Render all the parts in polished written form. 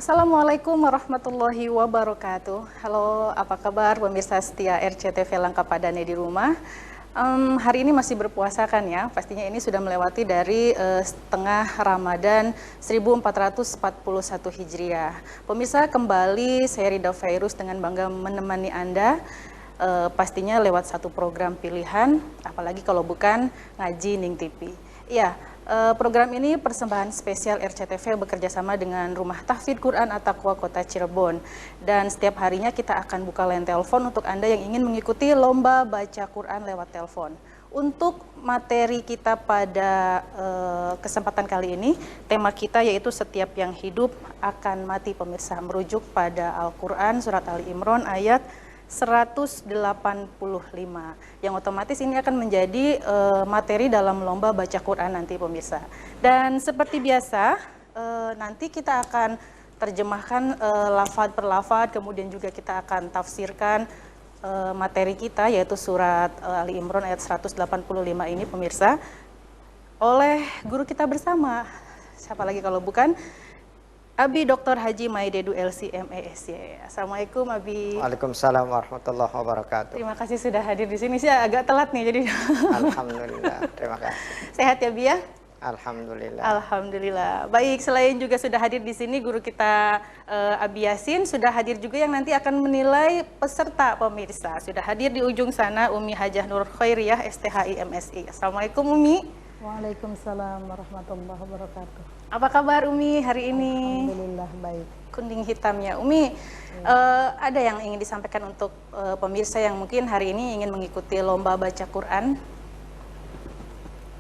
Assalamualaikum warahmatullahi wabarakatuh. Halo, apa kabar pemirsa setia RCTV Langkah Padane di rumah? Hari ini masih berpuasa kan ya? Pastinya ini sudah melewati dari setengah Ramadan 1441 Hijriah. Pemirsa, kembali saya Rida Fairuz dengan bangga menemani Anda. Pastinya lewat satu program pilihan, apalagi kalau bukan Ngaji Ning TV. Iya. Program ini persembahan spesial RCTV bekerjasama dengan Rumah Tahfidz Quran At-Taqwa Kota Cirebon. Dan setiap harinya kita akan buka line telepon untuk Anda yang ingin mengikuti lomba baca Quran lewat telepon. Untuk materi kita pada kesempatan kali ini, tema kita yaitu setiap yang hidup akan mati pemirsa, merujuk pada Al-Quran Surat Ali Imran ayat 185, yang otomatis ini akan menjadi materi dalam lomba baca Quran nanti pemirsa. Dan seperti biasa nanti kita akan terjemahkan lafaz per lafaz, kemudian juga kita akan tafsirkan materi kita yaitu surat Ali Imran ayat 185 ini pemirsa oleh guru kita bersama. Siapa lagi kalau bukan Abi Dr. Haji Maidedu LCMESY. Assalamualaikum Abi. Waalaikumsalam warahmatullahi wabarakatuh. Terima kasih sudah hadir di sini. Saya agak telat nih jadi. Alhamdulillah. Terima kasih. Sehat ya Bi ya? Alhamdulillah. Alhamdulillah. Baik, selain juga sudah hadir di sini guru kita Abi Yasin, sudah hadir juga yang nanti akan menilai peserta pemirsa. Sudah hadir di ujung sana Umi Hajah Nur Khairiyah STHI MSI. Assalamualaikum Umi. Waalaikumsalam warahmatullahi wabarakatuh. Apa kabar Umi hari ini? Alhamdulillah baik. Kuning hitamnya Umi, ada yang ingin disampaikan untuk pemirsa yang mungkin hari ini ingin mengikuti lomba baca Quran?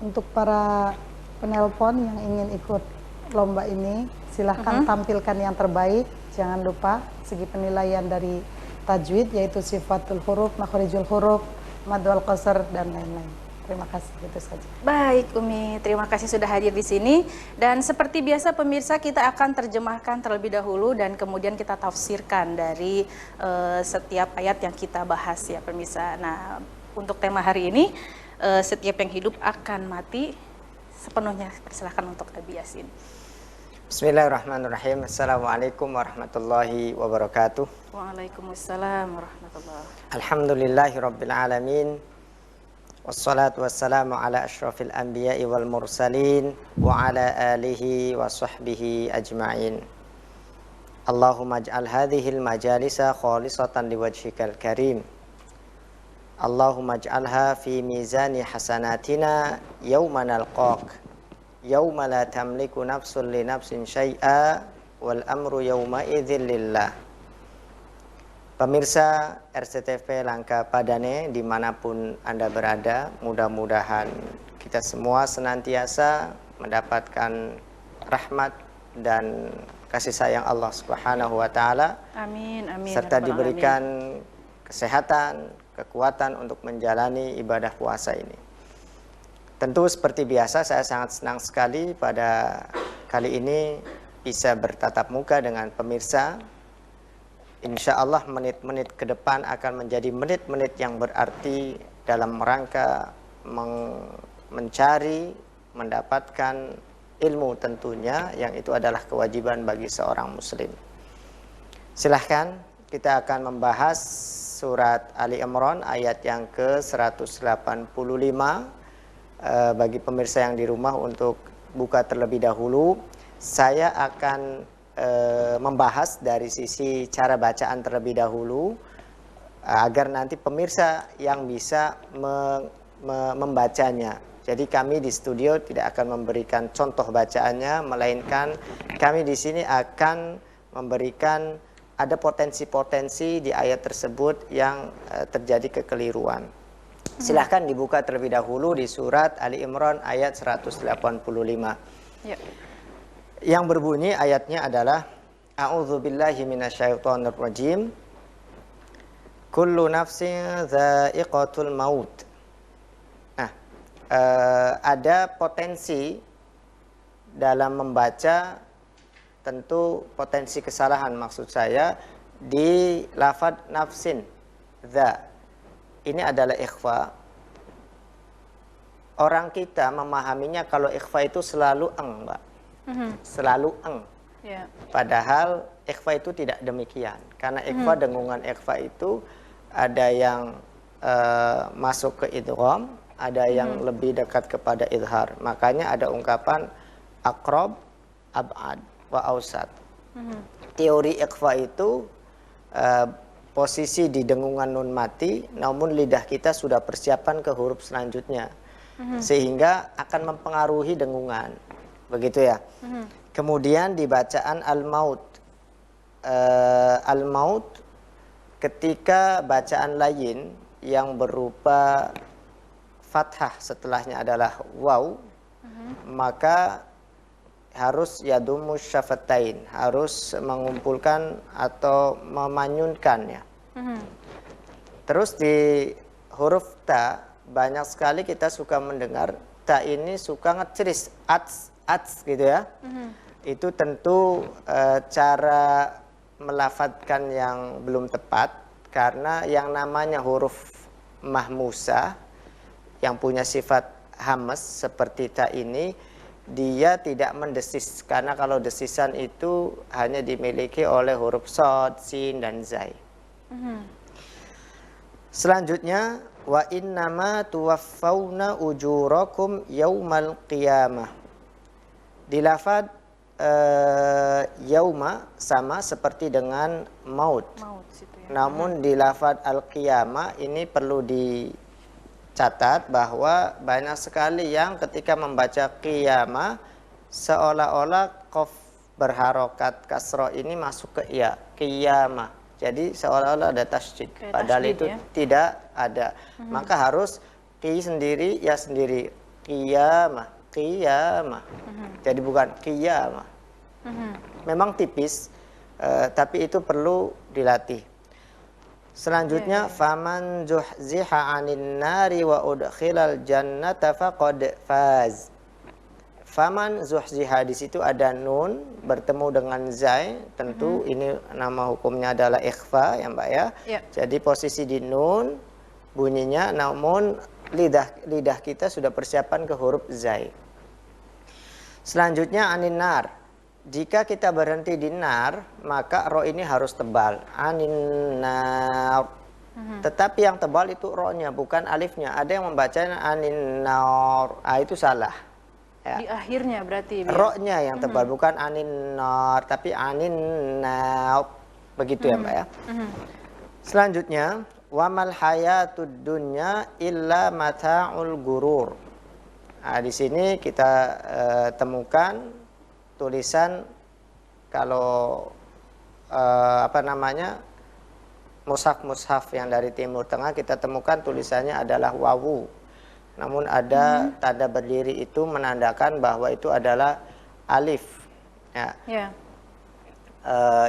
Untuk para penelpon yang ingin ikut lomba ini, silahkan tampilkan yang terbaik. Jangan lupa segi penilaian dari tajwid, yaitu sifatul huruf, makharijul huruf, mad wal qasr, dan lain-lain. Terima kasih, itu saja. Baik Umi, terima kasih sudah hadir di sini. Dan seperti biasa pemirsa, kita akan terjemahkan terlebih dahulu dan kemudian kita tafsirkan dari setiap ayat yang kita bahas ya pemirsa. Nah, untuk tema hari ini, setiap yang hidup akan mati, sepenuhnya persilahkan untuk Abi Yasin. Bismillahirrahmanirrahim. Assalamualaikum warahmatullahi wabarakatuh. Waalaikumsalam warahmatullahi wabarakatuh. Alhamdulillahirabbil alamin. Wassalatu wassalamu ala asyrafil anbiya'i wal mursalin wa ala alihi wa sahbihi ajma'in. Allahumma ij'al hadhil majalisa khalisatan liwajhikal karim. Allahumma ij'alha fi mizani hasanatina yawma nalqaq. Yawma la tamliku nafsun li nafsin syai'a wal amru yawma idzin lillah. Pemirsa RCTV Langkah Padane dimanapun Anda berada, mudah-mudahan kita semua senantiasa mendapatkan rahmat dan kasih sayang Allah Subhanahu wa Ta'ala. Amin, amin. Serta diberikan kesehatan, kekuatan untuk menjalani ibadah puasa ini. Tentu seperti biasa saya sangat senang sekali pada kali ini bisa bertatap muka dengan pemirsa. Insya Allah menit-menit ke depan akan menjadi menit-menit yang berarti dalam rangka mencari, mendapatkan ilmu tentunya, yang itu adalah kewajiban bagi seorang muslim. Silahkan, kita akan membahas surat Ali Imran ayat yang ke-185. Bagi pemirsa yang di rumah untuk buka terlebih dahulu, saya akan membahas dari sisi cara bacaan terlebih dahulu agar nanti pemirsa yang bisa membacanya. Jadi kami di studio tidak akan memberikan contoh bacaannya, melainkan kami di sini akan memberikan ada potensi-potensi di ayat tersebut yang terjadi kekeliruan. Silahkan dibuka terlebih dahulu di surat Ali Imran ayat 185. Ya. Yang berbunyi ayatnya adalah A'udzubillahi minasyaitonir rajim. Kullu nafsin dha'iqatul maut. Nah, ada potensi dalam membaca, tentu potensi kesalahan maksud saya di lafadz nafsin dha. Ini adalah ikhfa. Orang kita memahaminya kalau ikhfa itu selalu eng, Mbak. Selalu eng. Ya. Padahal ikhfa itu tidak demikian. Karena ikhfa, dengungan ikhfa itu ada yang masuk ke idgham, ada yang lebih dekat kepada izhar. Makanya ada ungkapan aqrab, ab'ad, wa ausat. Teori ikhfa itu posisi di dengungan nun mati, namun lidah kita sudah persiapan ke huruf selanjutnya, sehingga akan mempengaruhi dengungan, begitu ya. Kemudian di bacaan al-maut, al-maut ketika bacaan lain yang berupa fathah setelahnya adalah waw, maka harus yadumus syafatain, harus mengumpulkan atau memanyunkan ya. Terus di huruf ta, banyak sekali kita suka mendengar ta ini suka ngeceris, ats gitu ya. Itu tentu cara melafadzkan yang belum tepat, karena yang namanya huruf mahmusah yang punya sifat hamas seperti ta ini, dia tidak mendesis, karena kalau desisan itu hanya dimiliki oleh huruf shad, sin, dan zai. Selanjutnya, wa innama tuwaffawna ujurakum yaumal qiyamah. Di lafadz yauma sama seperti dengan maut. Namun di lafadz al-qiyamah ini perlu dicatat bahwa banyak sekali yang ketika membaca qiyamah seolah-olah qaf berharokat kasroh ini masuk ke ya, qiyamah. Jadi seolah-olah ada tasydid, padahal itu ya? Tidak ada. Maka harus qi sendiri, ya sendiri, qiyamah, qiyamah. Jadi bukan qiyamah. Memang tipis, tapi itu perlu dilatih. Selanjutnya, faman zuhziha 'anil nari wa udkhilal jannata faqad faz. Faman zuhziha, di situ ada nun bertemu dengan zai, tentu ini nama hukumnya adalah ikhfa ya Mbak ya. Jadi posisi di nun bunyinya, namun lidah kita sudah persiapan ke huruf zai. Selanjutnya anin nar. Jika kita berhenti di nar, maka ro ini harus tebal. Anin nar. Tetapi yang tebal itu ro-nya, bukan alifnya. Ada yang membacanya anin nar. Itu salah. Ya. Di akhirnya berarti. Ro-nya yang tebal, bukan anin nar, tapi anin nar. Begitu ya Mbak ya. Selanjutnya, wamal hayatud dunya illa mata'ul gurur. Nah, di sini kita temukan tulisan, kalau mushaf yang dari Timur Tengah, kita temukan tulisannya adalah wawu. Namun ada tanda berdiri itu menandakan bahwa itu adalah alif. Ya.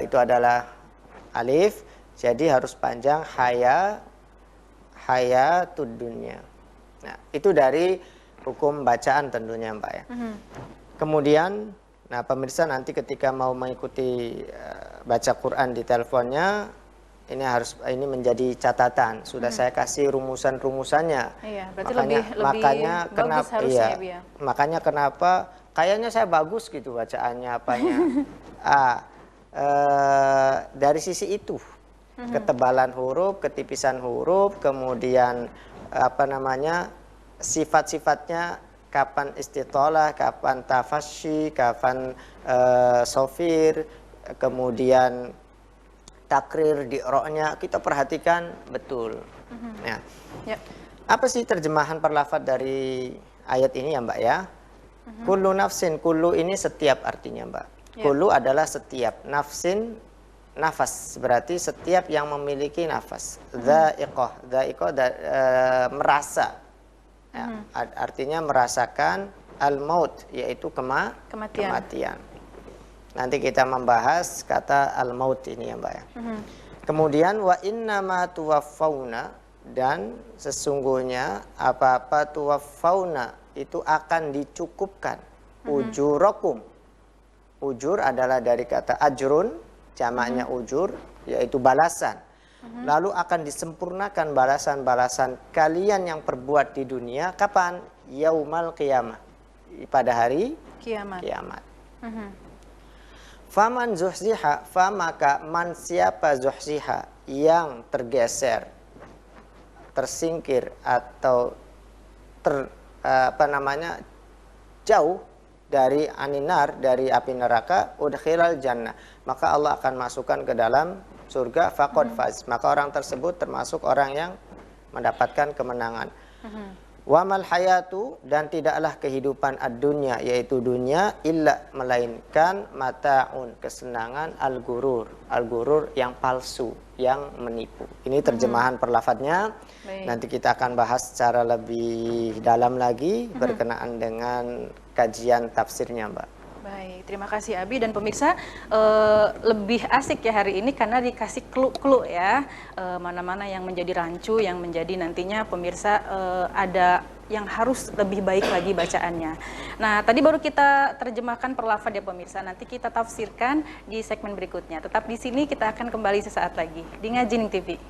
Itu adalah alif, jadi harus panjang hayatud dunya. Nah, itu dari hukum bacaan tentunya Mbak ya. Kemudian, nah pemirsa nanti ketika mau mengikuti baca Quran di teleponnya, ini menjadi catatan. Sudah saya kasih rumusan-rumusannya. Iya, berarti makanya lebih kenapa bagus harusnya, ya. Makanya kenapa kayaknya saya bagus gitu bacaannya apanya. Dari sisi itu, ketebalan huruf, ketipisan huruf, kemudian sifat-sifatnya, kapan istitolah, kapan tafasyi, kapan sofir, kemudian takrir di ro-nya, kita perhatikan betul. Nah, apa sih terjemahan perlafaz dari ayat ini ya Mbak ya? Kullu nafsin, kullu ini setiap artinya Mbak. Kullu adalah setiap, nafsin nafas, berarti setiap yang memiliki nafas. Dha'iqah merasa. Ya, artinya merasakan al-maut, yaitu kematian. Nanti kita membahas kata al-maut ini ya Mbak ya. Kemudian wa innama tuwaffawna, dan sesungguhnya apa-apa tuwaffawna itu akan dicukupkan. Ujurakum. Ujur adalah dari kata ajrun, jamaknya ujur, yaitu balasan. Lalu akan disempurnakan balasan-balasan kalian yang perbuat di dunia. Kapan? Yaumal qiyamah, pada hari kiamat. Faman zuhziha, maka man siapa zuhziha yang tergeser, tersingkir atau jauh dari aninar, dari api neraka, udkhilal jannah, maka Allah akan masukkan ke dalam surga, faqad faz, maka orang tersebut termasuk orang yang mendapatkan kemenangan. Wamal hayatu, dan tidaklah kehidupan ad-dunya, yaitu dunia, illa melainkan mataun, kesenangan, al-gurur yang palsu, yang menipu. Ini terjemahan perlafadznya. Nanti kita akan bahas secara lebih dalam lagi berkenaan dengan kajian tafsirnya, Mbak. Baik, terima kasih Abi dan pemirsa. Lebih asik ya hari ini karena dikasih clue-clue ya, mana-mana yang menjadi rancu, yang menjadi nantinya pemirsa ada yang harus lebih baik lagi bacaannya. Nah, tadi baru kita terjemahkan perlafadz ya pemirsa. Nanti kita tafsirkan di segmen berikutnya. Tetap di sini, kita akan kembali sesaat lagi di Ngajining TV.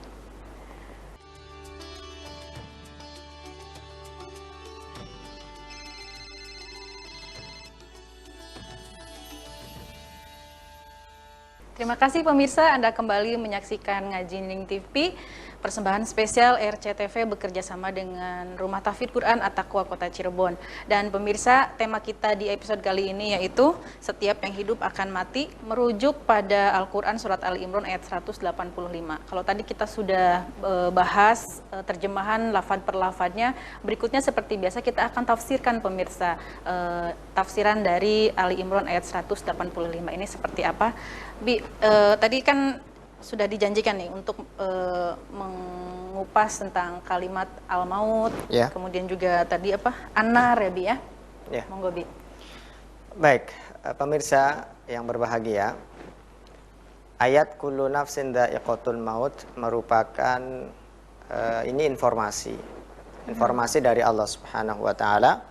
Terima kasih pemirsa, Anda kembali menyaksikan Ngajining TV, persembahan spesial RCTV bekerja sama dengan Rumah Tahfidz Quran At-Taqwa Kota Cirebon. Dan pemirsa, tema kita di episode kali ini yaitu setiap yang hidup akan mati, merujuk pada Al-Quran Surat Ali Imran ayat 185. Kalau tadi kita sudah bahas terjemahan lafadz per lafadznya, berikutnya seperti biasa kita akan tafsirkan pemirsa, tafsiran dari Ali Imran ayat 185 ini seperti apa. Tadi kan sudah dijanjikan nih untuk mengupas tentang kalimat al-maut, kemudian juga tadi an-nar ya Bi ya? Monggo Bi. Baik, pemirsa yang berbahagia, ayat kullu nafsin dha'iqatul maut merupakan ini informasi dari Allah Subhanahu wa taala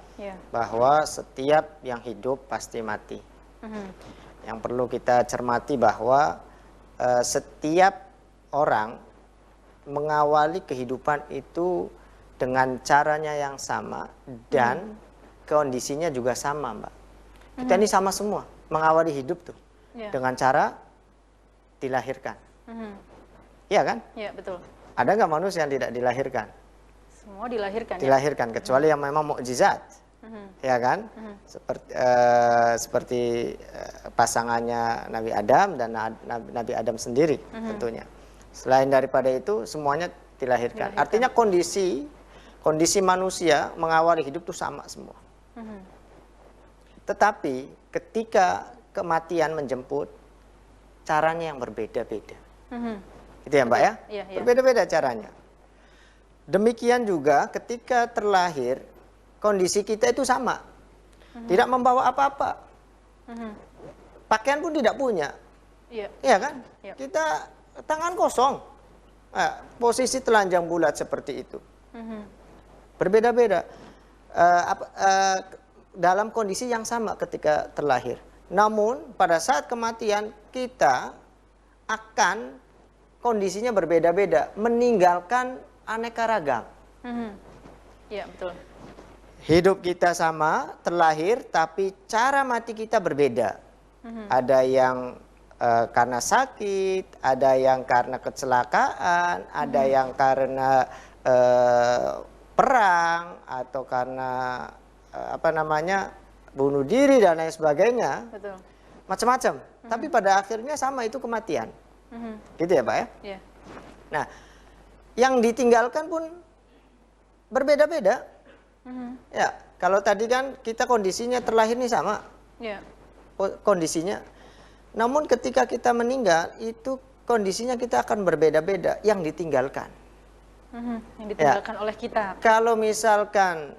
bahwa setiap yang hidup pasti mati. Yang perlu kita cermati bahwa setiap orang mengawali kehidupan itu dengan caranya yang sama dan kondisinya juga sama, Mbak. Kita ini sama semua mengawali hidup tuh dengan cara dilahirkan. Iya kan? Iya, betul. Ada nggak manusia yang tidak dilahirkan? Semua dilahirkan. Dilahirkan, kecuali yang memang mukjizat. Ya kan, seperti pasangannya Nabi Adam dan Nabi Adam sendiri tentunya. Selain daripada itu semuanya dilahirkan. Artinya kondisi manusia mengawali hidup itu sama semua. Tetapi ketika kematian menjemput, caranya yang berbeda-beda. Gitu ya Mbak ya? Berbeda-beda caranya. Demikian juga ketika terlahir, kondisi kita itu sama, tidak membawa apa-apa, pakaian pun tidak punya, iya kan? Kita tangan kosong, posisi telanjang bulat seperti itu, berbeda-beda, dalam kondisi yang sama ketika terlahir. Namun pada saat kematian kita akan kondisinya berbeda-beda, meninggalkan aneka ragam. Iya betul. Hidup kita sama, terlahir, tapi cara mati kita berbeda. Ada yang karena sakit, ada yang karena kecelakaan, ada yang karena perang, atau karena bunuh diri dan lain sebagainya. Betul. Macam-macam. Tapi pada akhirnya sama, itu kematian. Gitu ya Pak ya? Yeah. Nah, yang ditinggalkan pun berbeda-beda. Ya, kalau tadi kan kita kondisinya terlahir nih sama, kondisinya. Namun ketika kita meninggal itu kondisinya kita akan berbeda-beda. Yang ditinggalkan, yang ditinggalkan oleh kita. Kalau misalkan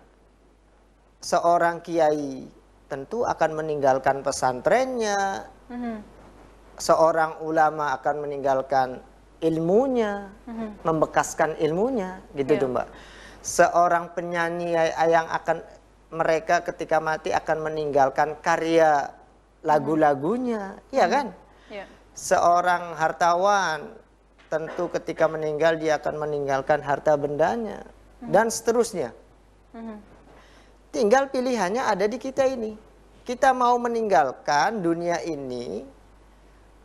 seorang kiai tentu akan meninggalkan pesantrennya, seorang ulama akan meninggalkan ilmunya, membekaskan ilmunya, gitu tuh Mbak. Seorang penyanyi yang akan mereka ketika mati akan meninggalkan karya lagu-lagunya, ya kan? Seorang hartawan tentu ketika meninggal dia akan meninggalkan harta bendanya dan seterusnya. Tinggal pilihannya ada di kita ini. Kita mau meninggalkan dunia ini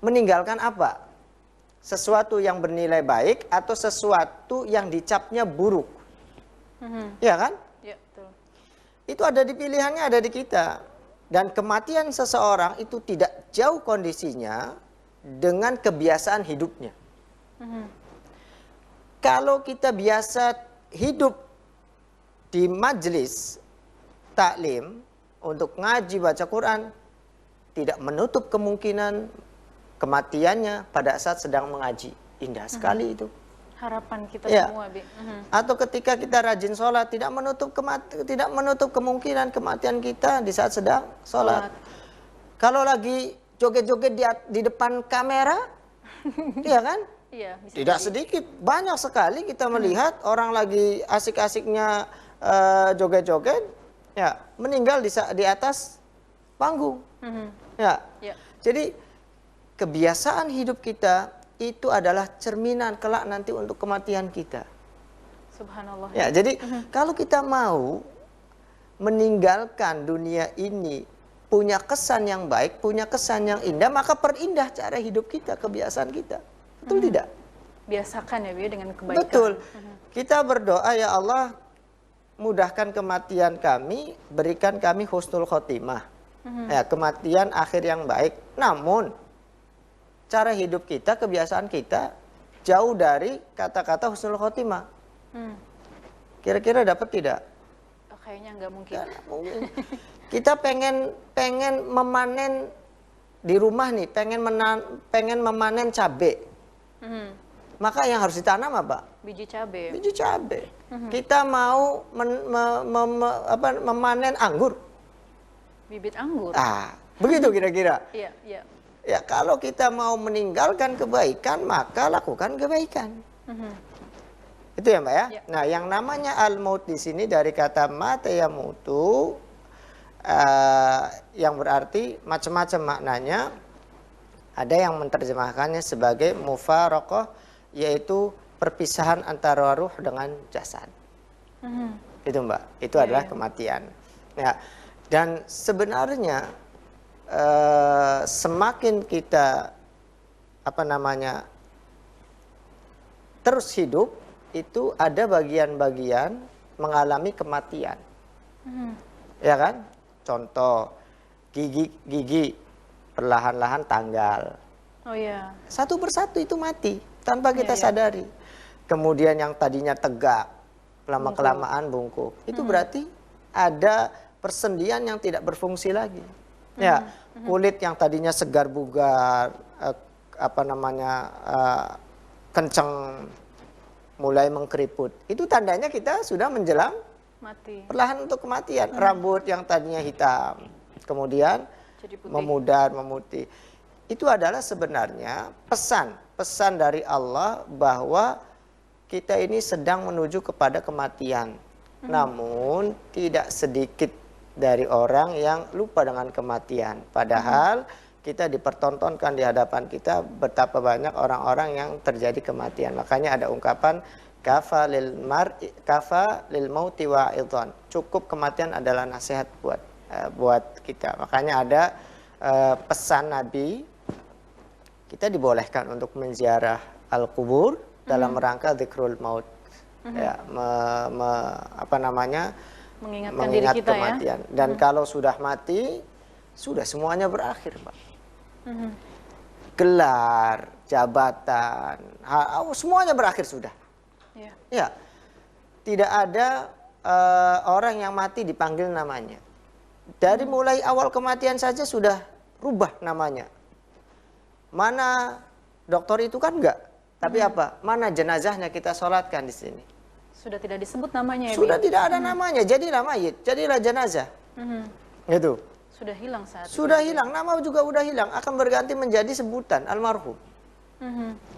meninggalkan apa? Sesuatu yang bernilai baik atau sesuatu yang dicapnya buruk. Ya kan? Ya, betul. Itu ada di pilihannya, ada di kita. Dan kematian seseorang itu tidak jauh kondisinya dengan kebiasaan hidupnya. Kalau kita biasa hidup di majelis taklim untuk ngaji baca Quran, tidak menutup kemungkinan kematiannya pada saat sedang mengaji. Indah sekali itu. Harapan kita Ya. semua, Bi. Atau ketika kita rajin sholat, tidak menutup kemungkinan kematian kita di saat sedang sholat. Kalau lagi joget-joget di depan kamera, iya kan? Iya, bisa Tidak jadi. sedikit, banyak sekali kita melihat orang lagi asik-asiknya joget-joget, ya meninggal di atas panggung. Ya, Ya. jadi kebiasaan hidup kita itu adalah cerminan kelak nanti untuk kematian kita. Subhanallah. Ya, jadi kalau kita mau meninggalkan dunia ini punya kesan yang baik, punya kesan yang indah, maka perindah cara hidup kita, kebiasaan kita. Betul tidak? Biasakan ya, Bi, dengan kebaikan. Betul. Kita berdoa, ya Allah, mudahkan kematian kami, berikan kami husnul khotimah. Ya, kematian akhir yang baik. Namun cara hidup kita, kebiasaan kita jauh dari kata-kata husnul khotimah. Kira-kira dapat tidak? Oh, kayaknya nggak mungkin. Ya, mungkin. Kita pengen memanen di rumah nih, pengen memanen cabai. Maka yang harus ditanam apa? Biji cabai. Biji cabai. Kita mau memanen anggur. Bibit anggur. Ah, begitu kira-kira. Iya, iya. Ya, kalau kita mau meninggalkan kebaikan, maka lakukan kebaikan. Itu ya, Mbak ya? Ya. Nah, yang namanya al-maut di sini dari kata mata yamutu, yang berarti macam-macam maknanya. Ada yang menerjemahkannya sebagai mufaraqah, yaitu perpisahan antara ruh dengan jasad. Itu, Mbak. Itu adalah kematian. Ya. Dan sebenarnya semakin kita terus hidup, itu ada bagian-bagian mengalami kematian. Ya kan? Contoh gigi perlahan-lahan tanggal. Oh iya. Satu persatu itu mati tanpa kita Iya. sadari. Kemudian yang tadinya tegak, lama-kelamaan bungkuk. Itu berarti ada persendian yang tidak berfungsi lagi. Ya, kulit yang tadinya segar bugar, kencang, mulai mengkeriput. Itu tandanya kita sudah menjelang Mati. perlahan untuk kematian. Rambut yang tadinya hitam, kemudian Jadi putih. memudar, memutih. Itu adalah sebenarnya pesan dari Allah bahwa kita ini sedang menuju kepada kematian. Namun tidak sedikit dari orang yang lupa dengan kematian. Padahal kita dipertontonkan di hadapan kita betapa banyak orang-orang yang terjadi kematian. Makanya ada ungkapan kafa lil mauti wa'idhan. Cukup kematian adalah nasihat buat kita. Makanya ada pesan Nabi, kita dibolehkan untuk menziarah al-kubur dalam rangka dzikrul maut. Ya, Mengingatkan diri mengingat kita kematian. Dan kalau sudah mati, sudah semuanya berakhir, Pak. Gelar, jabatan, semuanya berakhir sudah. ya. Ya, tidak ada orang yang mati dipanggil namanya. Dari mulai awal kematian saja sudah rubah namanya. Mana dokter itu kan enggak, tapi apa? Mana jenazahnya kita sholatkan di sini. Sudah tidak disebut namanya ya, Sudah Bi? tidak ada namanya, jadilah mayit, jadilah jenazah. Gitu. Sudah hilang saat itu. Sudah hilang, nama juga udah hilang, akan berganti menjadi sebutan almarhum.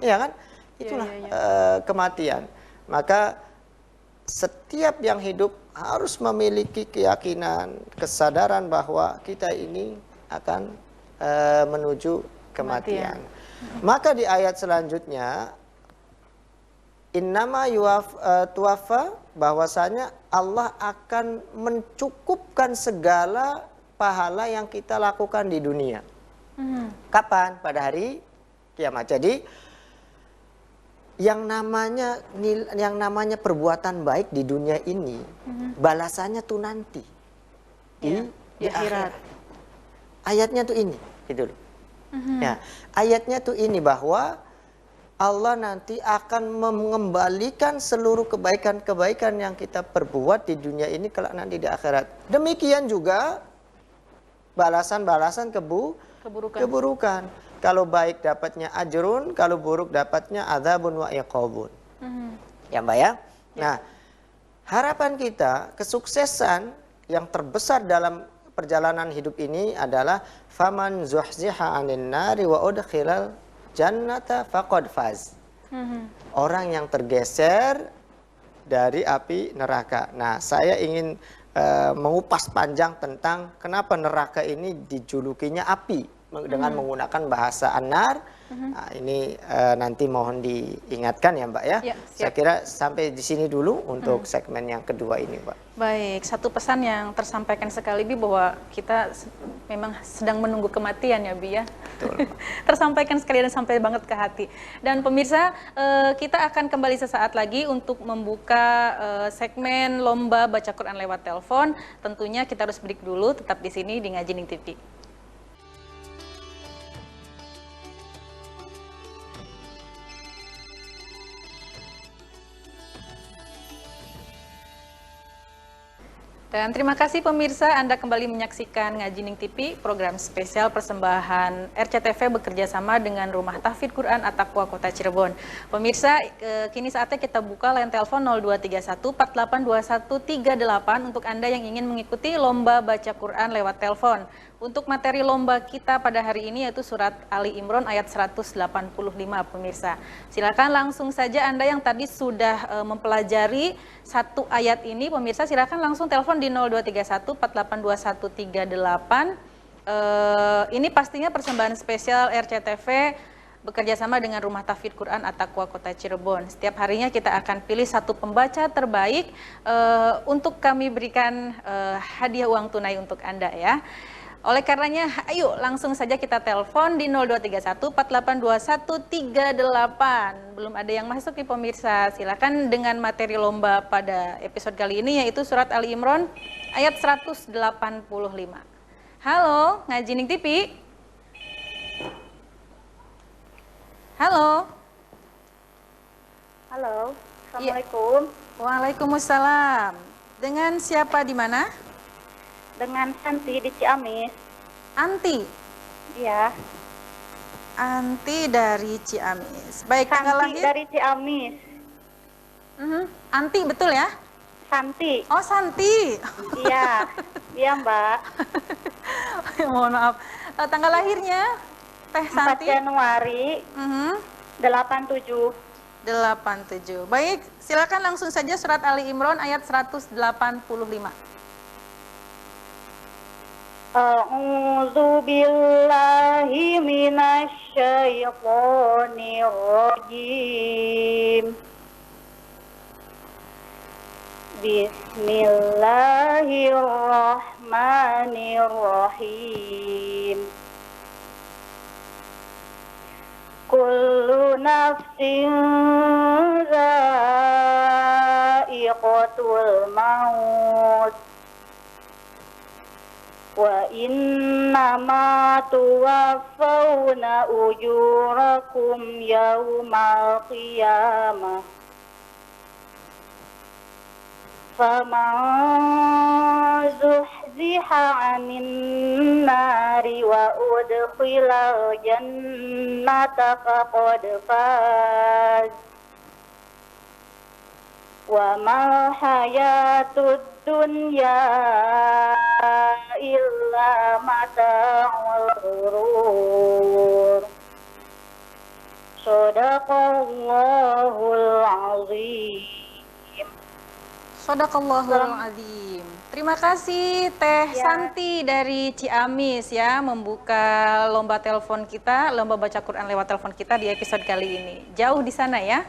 Iya kan? Itulah kematian. Maka setiap yang hidup harus memiliki keyakinan, kesadaran bahwa kita ini akan menuju kematian. Maka di ayat selanjutnya, innama tuwafa, bahwasanya Allah akan mencukupkan segala pahala yang kita lakukan di dunia. Kapan? Pada hari kiamat. Jadi yang namanya perbuatan baik di dunia ini, balasannya tuh nanti di akhirat. Ayatnya tuh ini, gitu loh. Ya, ayatnya tuh ini bahwa Allah nanti akan mengembalikan seluruh kebaikan-kebaikan yang kita perbuat di dunia ini kelak nanti di akhirat. Demikian juga balasan-balasan keburukan. Kalau baik dapatnya ajrun, kalau buruk dapatnya adzabun wa iqabun. Ya Mbak ya? Nah, harapan kita, kesuksesan yang terbesar dalam perjalanan hidup ini adalah faman zuhziha 'anil nari wa udkhilal jannata faqad faz. Orang yang tergeser dari api neraka. Nah, saya ingin mengupas panjang tentang kenapa neraka ini dijulukinya api dengan menggunakan bahasa an-nar. Nah, ini nanti mohon diingatkan ya Mbak ya. Saya kira sampai di sini dulu untuk segmen yang kedua ini Mbak. Baik, satu pesan yang tersampaikan sekali Bi bahwa kita memang sedang menunggu kematian ya Bi ya. Betul. Tersampaikan sekali dan sampai banget ke hati. Dan pemirsa, kita akan kembali sesaat lagi untuk membuka segmen lomba baca Quran lewat telepon. Tentunya kita harus break dulu, tetap di sini di Ngajining TV. Dan terima kasih pemirsa, Anda kembali menyaksikan Ngajining TV, program spesial persembahan RCTV bekerja sama dengan Rumah Tahfidz Quran At-Taqwa Kota Cirebon. Pemirsa, kini saatnya kita buka line telepon 0231 482138 untuk Anda yang ingin mengikuti lomba baca Quran lewat telepon. Untuk materi lomba kita pada hari ini yaitu surat Ali Imran ayat 185 pemirsa. Silakan langsung saja Anda yang tadi sudah mempelajari satu ayat ini pemirsa, silakan langsung telepon di 0231 482138. Ini pastinya persembahan spesial RCTV bekerja sama dengan Rumah Tahfidz Quran At-Taqwa Kota Cirebon. Setiap harinya kita akan pilih satu pembaca terbaik untuk kami berikan hadiah uang tunai untuk Anda ya. Oleh karenanya, ayo langsung saja kita telepon di 0231 482138. Belum ada yang masuk nih pemirsa. Silakan dengan materi lomba pada episode kali ini yaitu surat Ali Imran ayat 185. Halo, Ngajining TV. Halo. Halo, Assalamualaikum. Waalaikumsalam. Dengan siapa di mana? Dengan Santi di Ciamis. Anti. Iya. Anti dari Ciamis. Baik, tanggal Santi lahir dari Ciamis. Anti betul ya? Santi. Oh, Santi. Iya. Iya, Mbak. Mohon maaf. Tanggal lahirnya Teh 4 Santi. Januari 87. 87. Baik, silakan langsung saja surat Ali Imran ayat 185. A'udzu billahi minasy syaithanir rajim. Bismillahirrahmanirrahim. Kullu nafsin dha'iqatul maut. Wa innama tuwaffawna ujurakum yawmal qiyamah. Faman zuhziha 'anil nari wa udkhilal jannata faqad faz. Wa mal hayatud dunya illa mata'ul ghurur. Shadaqallahul azim. Shadaqallahul azim. Terima kasih Teh Santi dari Ciamis ya membuka lomba telepon kita, lomba baca Quran lewat telepon kita di episode kali ini. Jauh di sana ya.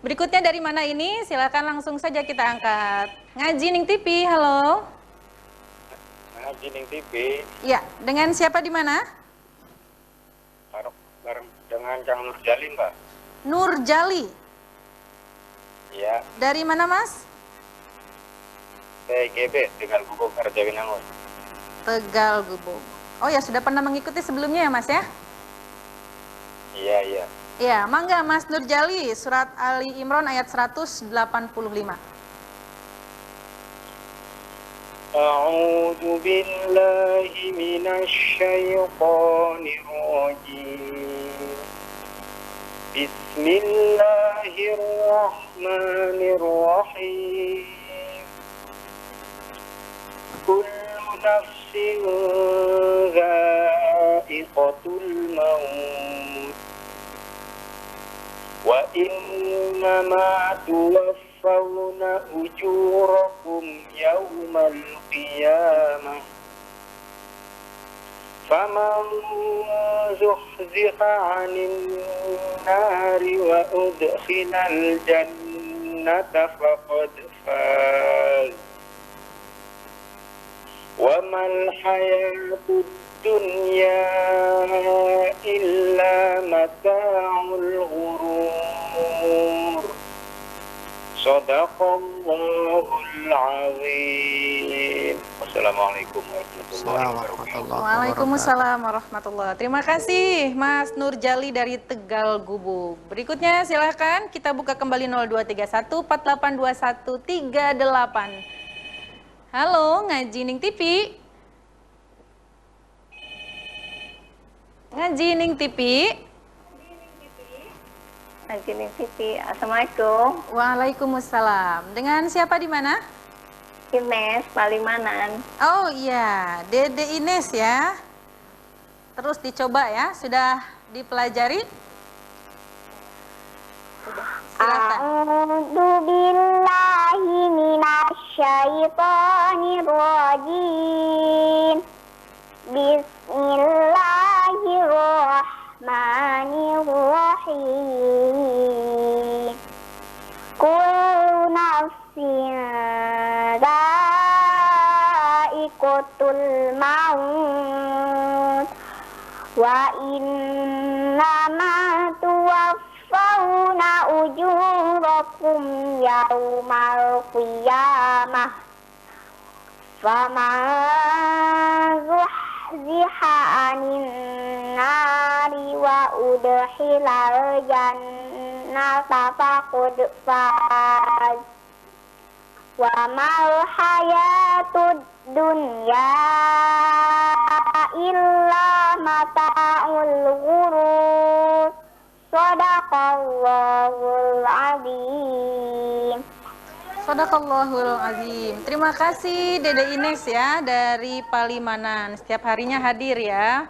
Berikutnya dari mana ini? Silakan langsung saja kita angkat. Ngajining TV, halo. Ngajining TV. Ya, dengan siapa di mana? Dengan dengan Kang Nurjali, Mbak. Nurjali. Iya, Dari mana, Mas? TGB, Tegal Gubuk, Arjawinangun. Tegal Gubuk. Oh ya, sudah pernah mengikuti sebelumnya ya, Mas ya? Iya, iya. Ya, mangga Mas Nurjali, surat Ali Imran ayat 185. A'udzu billahi minasy syaithanir rajim. Bismillahirrahmanirrahim. Kullu nafsin dha'iqatul maut. Wa innama tuwaffawna ujurakum yawmal qiyamah. Faman zuhziha 'anil nari wa udkhilal jannata faqad faz. Wa mal hayatud dunya illa mata'ul ghurur. Shadaqallahul azim. Wassalamualaikum warahmatullahi wabarakatuh. Waalaikumsalam warahmatullahi. Terima kasih Mas Nurjali dari Tegal Gubuk. Berikutnya silahkan kita buka kembali 0231 482138. Halo, Ngaji Ning TV. Ngaji Ning TV. Ngaji Ning TV. Assalamualaikum. Waalaikumsalam. Dengan siapa di mana? Ines, Palimanan. Oh iya, Dede Ines ya. Terus dicoba ya, sudah dipelajari? Silakan. A'udzu billahi minasy syaithanir rajim. Bismillahirrahmanirrahim. Kullu nafsin dha'iqatul maut wa innama tuwaffawna ujurakum yaumal qiyamah. Faman zuhziha 'anil nari wa udkhilal jannata faqad faz. Wa mal hayatud dunya illa mata'ul ghurur. Shadaqallahul azim. Sadaqallahul azim. Terima kasih Dede Ines ya dari Palimanan. Setiap harinya hadir ya.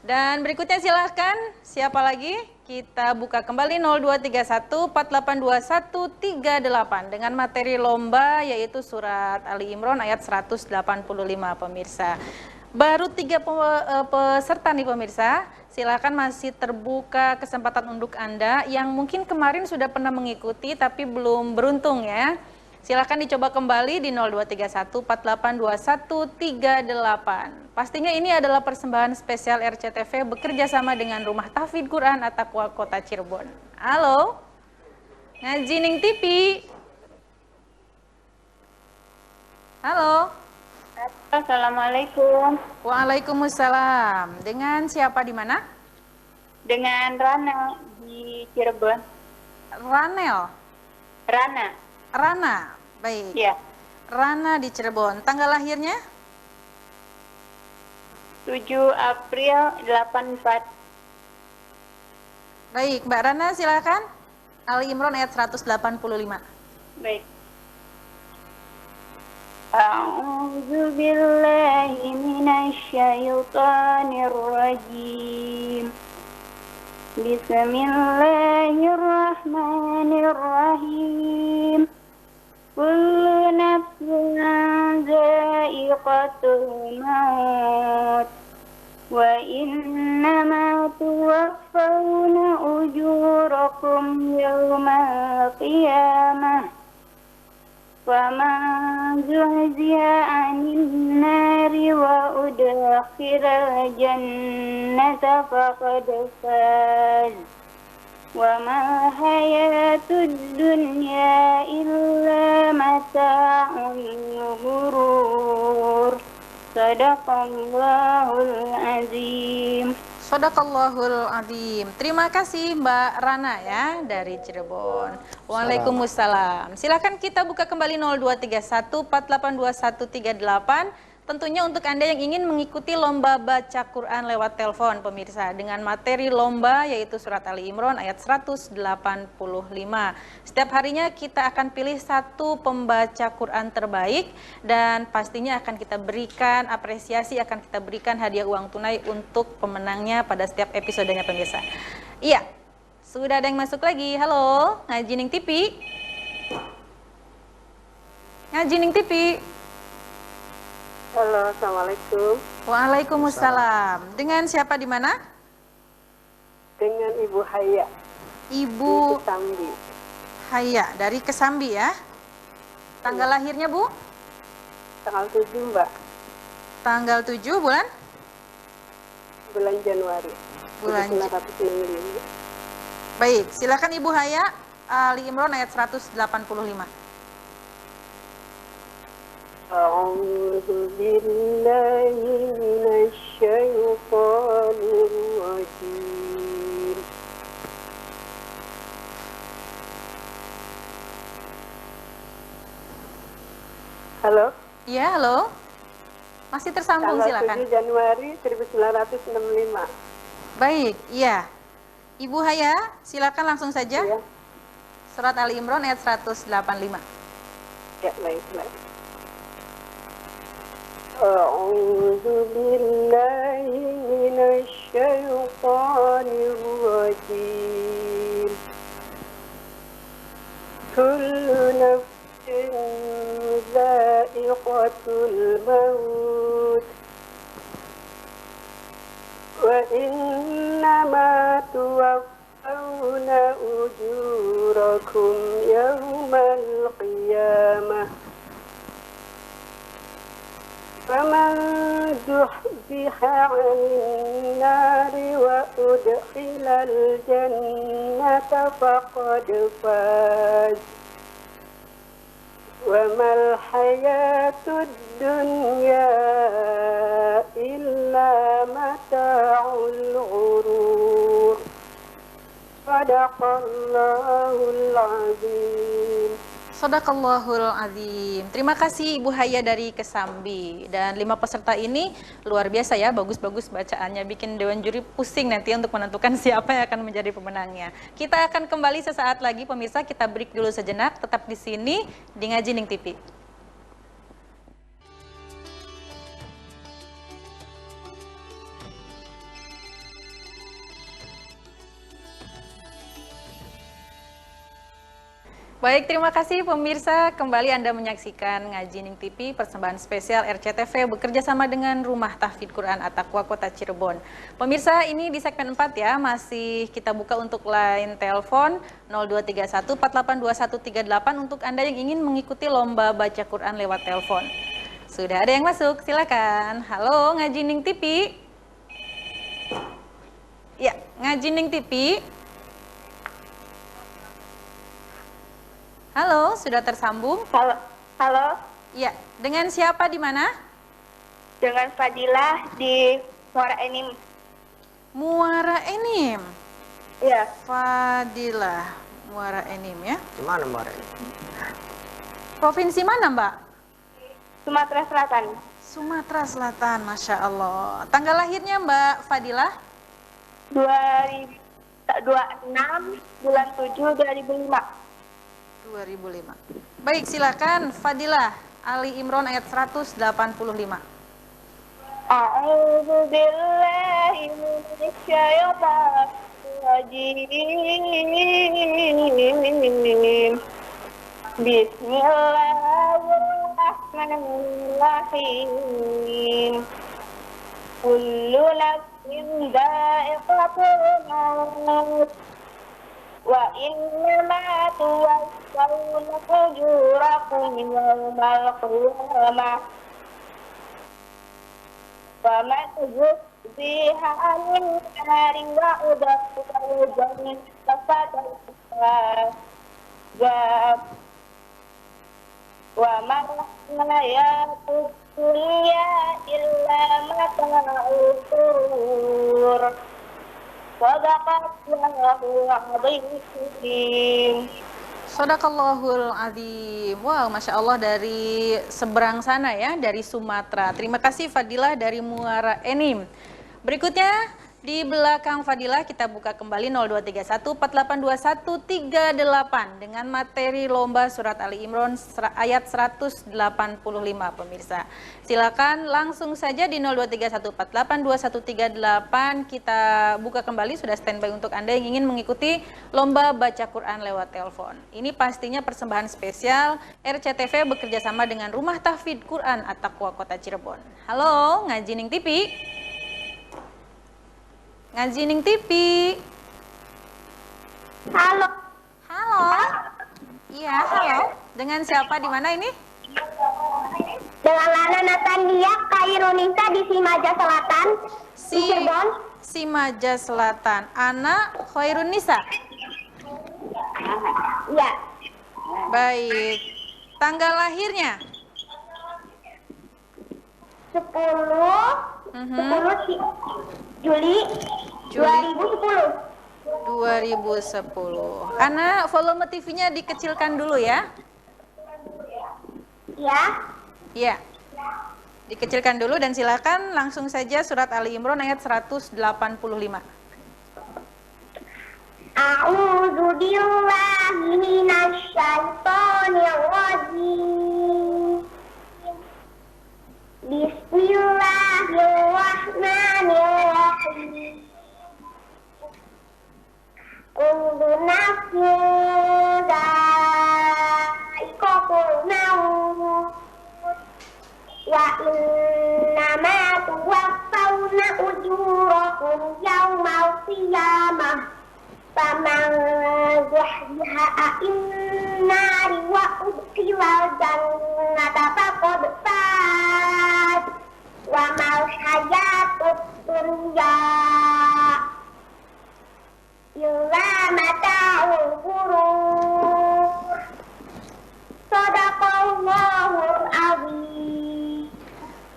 Dan berikutnya silahkan. Siapa lagi? Kita buka kembali 0231 482138 dengan materi lomba yaitu surat Ali Imran ayat 185 pemirsa. Baru 3 peserta nih pemirsa. Silakan, masih terbuka kesempatan untuk Anda yang mungkin kemarin sudah pernah mengikuti tapi belum beruntung ya. Silakan dicoba kembali di 0231 482138. Pastinya ini adalah persembahan spesial RCTV bekerja sama dengan Rumah Tahfidz Quran At-Taqwa Kota Cirebon. Halo, Ngaji Ning TV. Halo. Assalamualaikum. Waalaikumsalam. Dengan siapa di mana? Dengan Rana di Cirebon. Ranel. Rana. Baik. Iya. Rana di Cirebon. Tanggal lahirnya? 7 April 84. Baik, Mbak Rana silakan. Ali Imran ayat 185. Baik. A'udzu billahi minasy syaithanir rajim. Bismillahirrahmanirrahim. Kullu nafsin dha'iqatul maut wa innama tuwaffawna ujurakum yawmal qiyamah. ومن زحزح عن النار وأدخل الجنة فقد فاز وما الحياة الدنيا إلا متاع الغرور صدق الله العظيم. Shadaqallahul Adzim. Terima kasih Mbak Rana ya dari Cirebon. Waalaikumsalam. Silakan kita buka kembali 0231482138. Tentunya untuk Anda yang ingin mengikuti lomba baca Quran lewat telepon pemirsa dengan materi lomba yaitu surat Ali Imran ayat 185. Setiap harinya kita akan pilih satu pembaca Quran terbaik dan pastinya akan kita berikan apresiasi, akan kita berikan hadiah uang tunai untuk pemenangnya pada setiap episodenya pemirsa. Iya, sudah ada yang masuk lagi. Halo, Ngaji Ning TV. Ngaji Ning TV. Halo, Assalamualaikum. Waalaikumsalam. Dengan siapa di mana? Dengan Ibu Haya. Ibu Kesambi. Haya dari Kesambi ya. Tanggal lahirnya Bu? Tanggal 7, Mbak. Tanggal 7 bulan? Bulan Januari. Bulan 1965. Baik, silakan Ibu Haya. Ali Imran ayat 185. A'udzu billahi minasyaitonir rajim. Halo. Iya, halo. Masih tersambung, Tanggal silakan. 7 Januari 1965. Baik, iya. Ibu Haya, silakan langsung saja. Ya, Surat Ali Imran ayat 185. ya baik. A'udzu billahi minasyaitonir rajim. Kullu nafsin dha'iqatul maut wa innama tuwaffawna ujurakum yawmal qiyamah. فمن زحزح عن النار وأدخل الجنة فقد فاز وما الحياة الدنيا إلا متاع الغرور صدق الله العظيم. Shadaqallahul Adzim. Terima kasih Ibu Haya dari Kesambi. Dan 5 peserta ini luar biasa ya, bagus-bagus bacaannya. Bikin Dewan Juri pusing nanti untuk menentukan siapa yang akan menjadi pemenangnya. Kita akan kembali sesaat lagi pemirsa, kita break dulu sejenak. Tetap di sini di Ngaji Ning TV. Baik, terima kasih pemirsa. Kembali Anda menyaksikan Ngaji Ning TV, persembahan spesial RCTV bekerja sama dengan Rumah Tahfidz Quran At-Taqwa Kota Cirebon. Pemirsa, ini di segmen 4 ya, masih kita buka untuk line telepon 0231482138 untuk Anda yang ingin mengikuti lomba baca Quran lewat telepon. Sudah ada yang masuk, silakan. Halo, Ngaji Ning TV. Ya, Ngaji Ning TV. Halo, sudah tersambung? Halo, Ya, dengan siapa di mana? dengan Fadilah di Muara Enim. Muara Enim. Ya, Fadilah, Muara Enim ya. Di mana Mbak? Provinsi mana Mbak? Sumatera Selatan. Sumatera Selatan, Masya Allah. Tanggal lahirnya Mbak Fadilah? 2026 bulan 7 2005. 2005. Baik, silakan Fadilah. Ali Imran ayat 185. A'udzu billahi minasyaitonir rajim. Bismillahirrahmanirrahim. Kullu nafsin dha'iqatul maut wa innama tuwaffawna ujurakum يوم القيامة ومن زحزح عن النار وأدخل الجنة فقد فاز وما الحياة الدنيا إلا متاع الغرور صدق الله العظيم. Sadaqallahul Azim. Wow, Masya Allah dari seberang sana ya, dari Sumatera. Terima kasih Fadilah dari Muara Enim. Berikutnya di belakang Fadilah kita buka kembali 0231482138 dengan materi lomba surat Ali Imran ayat 185 pemirsa. Silakan langsung saja di 0231482138 kita buka kembali, sudah standby untuk Anda yang ingin mengikuti lomba baca Quran lewat telepon. Ini pastinya persembahan spesial RCTV bekerjasama dengan Rumah Tahfidz Quran At-Taqwa Kota Cirebon. Halo, Ngaji Ning TV. Ngaji Ning TV. Halo. Halo. Iya, halo. Dengan siapa di mana ini? Dengan Lana Natandia Kairunisa di Simaja Selatan, di Cirebon. Simaja Selatan. Ana Khairunisa. Iya. Baik. Tanggal lahirnya? 10 Juli 2010. 2010. Ana, volume TV-nya dikecilkan dulu ya. Ya. Iya. Dikecilkan dulu dan silakan langsung saja surat Ali Imran ayat 185. A'udzu billahi minasy syaithanir rajim. Bismillahirrahmanirrahim. Kullu nafsin dha'iqatul maut wa innama tuwaffawna ujurakum yawmal qiyamah faman zuhziha 'anil nari wa udkhilal jannata faqad faz wa mal hayatud dunya illa mata'ul ghurur. Shadaqallahul azim.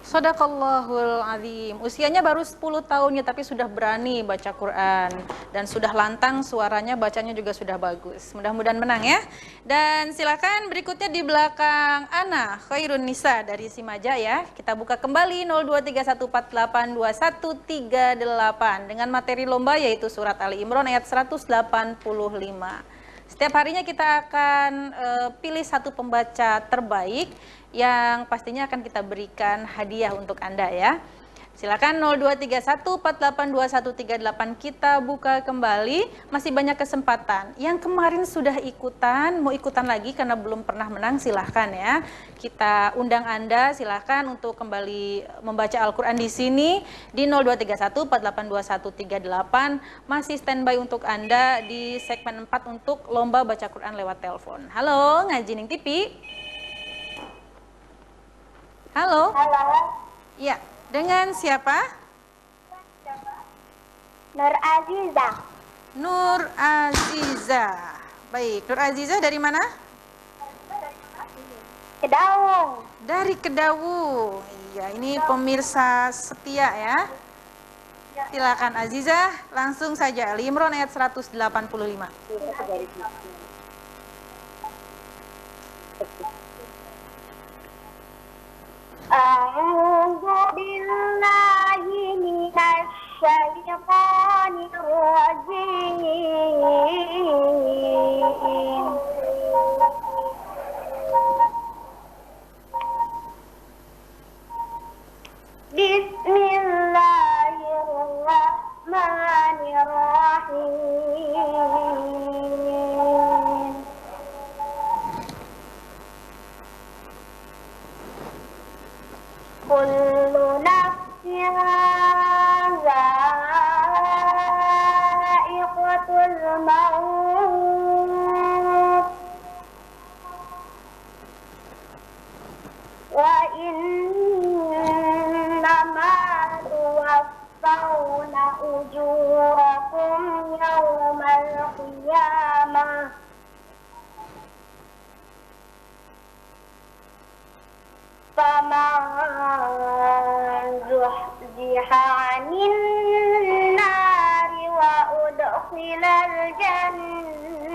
Sadaqallahul Azim. Usianya baru 10 tahun ya, tapi sudah berani baca Quran dan sudah lantang suaranya, bacanya juga sudah bagus. Mudah-mudahan menang ya. Dan silakan berikutnya di belakang Ana Khairunisa dari Simaja ya. Kita buka kembali 0231482138 dengan materi lomba yaitu surat Ali Imran ayat 185. Setiap harinya kita akan pilih satu pembaca terbaik yang pastinya akan kita berikan hadiah untuk Anda ya. Silakan 0231482138 kita buka kembali, masih banyak kesempatan. Yang kemarin sudah ikutan, mau ikutan lagi karena belum pernah menang, silahkan ya. Kita undang Anda, silahkan untuk kembali membaca Al-Quran di sini di 0231482138. Masih standby untuk Anda di segmen 4 untuk lomba baca Quran lewat telepon. Halo, Ngaji Ning TV. Halo. Halo. Iya. Dengan siapa? Nur Aziza. Nur Aziza. Baik, Nur Aziza dari mana? Kedaung. Dari Kedawu. Iya, ini pemirsa setia ya. Silakan Aziza, langsung saja Ali Imran ayat 185. A'udzu billahi minasy syaithanir rajim. Bismillahirrahmanirrahim. Kullu nafsin dha'iqatul maut وإنما توفون أجوركم يوم القيامة فمن زحزح عن النار وأدخل الجنة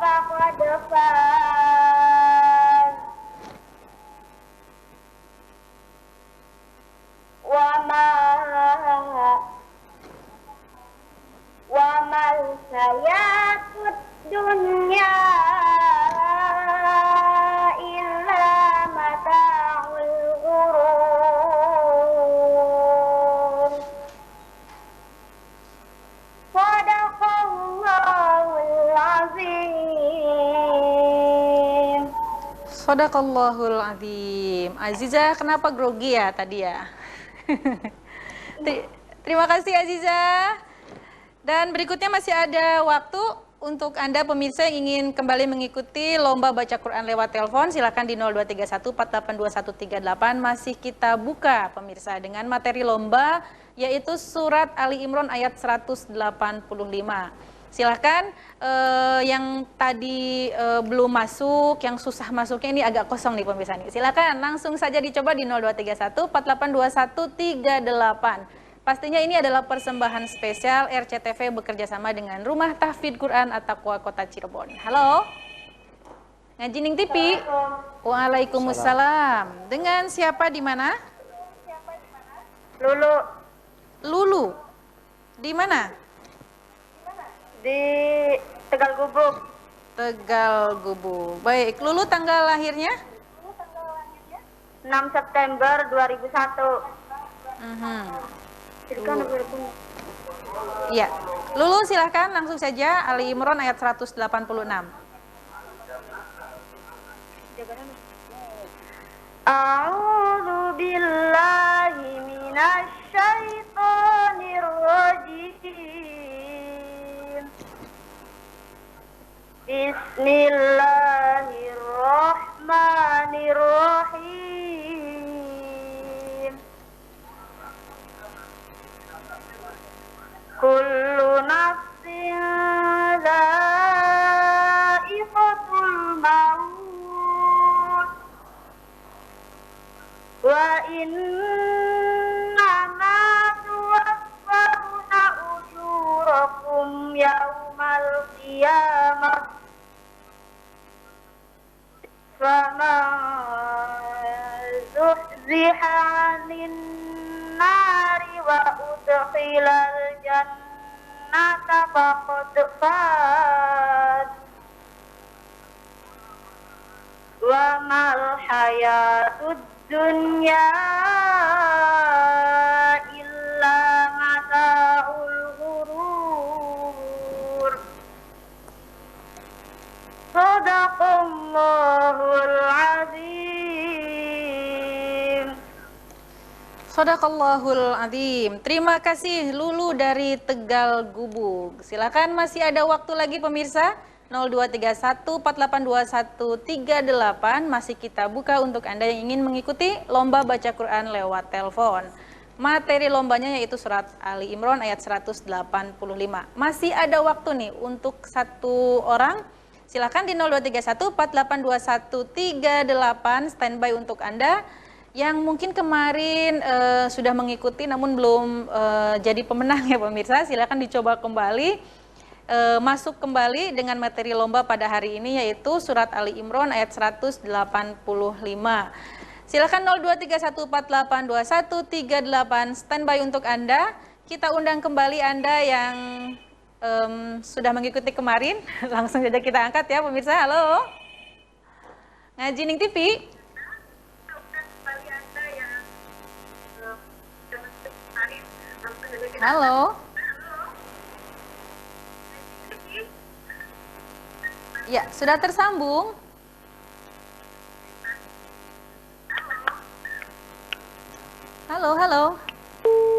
فقد فاز وما الحياة الدنيا إلا متاع الغرور صدق الله العظيم. Shadaqallahul Azim. Aziza, kenapa grogi ya tadi ya? Terima kasih Aziza. Dan berikutnya masih ada waktu untuk Anda pemirsa yang ingin kembali mengikuti lomba baca Quran lewat telepon. Silakan di 0231482138. Masih kita buka pemirsa dengan materi lomba yaitu surat Ali Imran ayat 185. Silahkan yang tadi belum masuk, yang susah masuknya ini agak kosong nih pemirsa nih. Silahkan langsung saja dicoba di 0231482138. Pastinya ini adalah persembahan spesial RCTV bekerja sama dengan Rumah Tahfidz Quran At-Taqwa Kota Cirebon. Halo, Ngaji Ning TV. Waalaikumsalam. Dengan siapa di mana? Lulu Lulu. Di mana? di Tegal Gubuk. Tegal Gubuk. Baik, Lulu tanggal lahirnya? 6 September 2001. Iya. Lulu silahkan langsung saja Ali Imran ayat 186. A'udzu billahi minasy syaithanir rajim. Bismillahirrahmanirrahim. Kullu nafsin dha'iqatul maut wa innama tuwaffawna ujurakum yaumal qiyamah faman zuhziha 'anil nari wa udkhilal jannata faqad faz wa mal hayatud dunya illa mata'ul ghurur. Shadaqallahul azim. Shadaqallahul Azim. Terima kasih Lulu dari Tegal Gubuk. Silakan, masih ada waktu lagi pemirsa. 0231482138 masih kita buka untuk Anda yang ingin mengikuti lomba baca Quran lewat telepon. Materi lombanya yaitu surat Ali Imran ayat 185. Masih ada waktu nih untuk satu orang. Silakan di 0231482138 standby untuk Anda yang mungkin kemarin sudah mengikuti namun belum jadi pemenang ya pemirsa. Silakan dicoba kembali. Masuk kembali dengan materi lomba pada hari ini yaitu surat Ali Imran ayat 185. Silakan 0231482138 standby untuk Anda. Kita undang kembali Anda yang sudah mengikuti kemarin. Langsung saja kita angkat ya pemirsa. Halo, Ngaji Ning TV. Halo. Ya, sudah tersambung. Halo, halo.